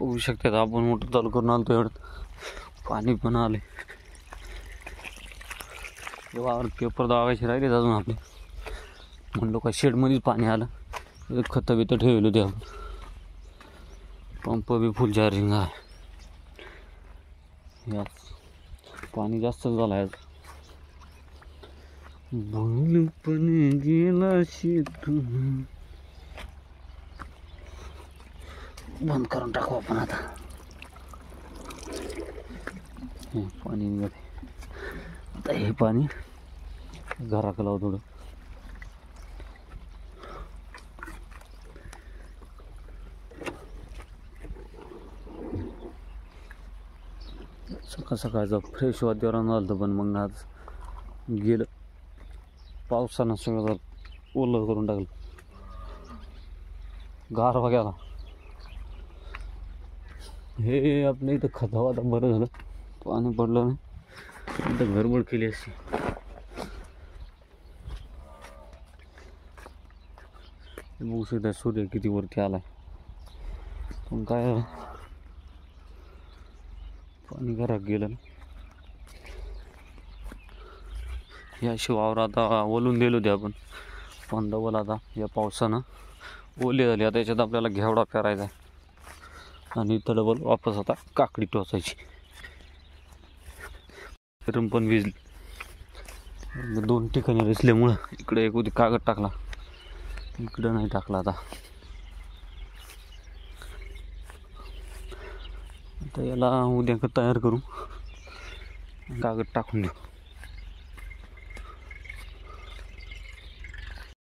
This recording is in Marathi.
होऊ शकतात. आपण मोटर चालू करून आलो एवढं पाणी पण आले. वावर पेपर दावायचे राहिले अजून आपले. म्हणलो का शेडमध्येच पाणी आलं. खतं बितं ठेवलं होते आपण. पंप बी फुल चार्जिंग आहे. याच पाणी जास्त झालं आहे. बोल पण गेला शेतून. बंद करून टाकू आपण आता. पाणी निघते आता. हे पाणी घराकडं लावू थोडं. सकाळ सकाळचं फ्रेश वातावरण झालं पण मग आज गेलं पावसानं सगळं ओलं करून टाकलं. गारवा गेला. हे आपल्या इथं खतावा आता बरं झालं पाणी पडलं नाही. इथं गडबड केली असती. बघू शकता सूर्य किती वरती आलाय. पण काय पाणी घरात गेलं. याशी वावर आता ओलून दिलो होते आपण. पण डबल आता या पावसानं ओले झाले. आता याच्यात आपल्याला घेवडा पेरायचा आणि इथं डबल वापस आता काकडी टोचायची. गरम पण भिजली. 2 ठिकाणी रचल्यामुळं इकडे एक उदी कागद टाकला, इकडं नाही टाकला. आता याला उद्या तयार करू, कागद टाकून देऊ.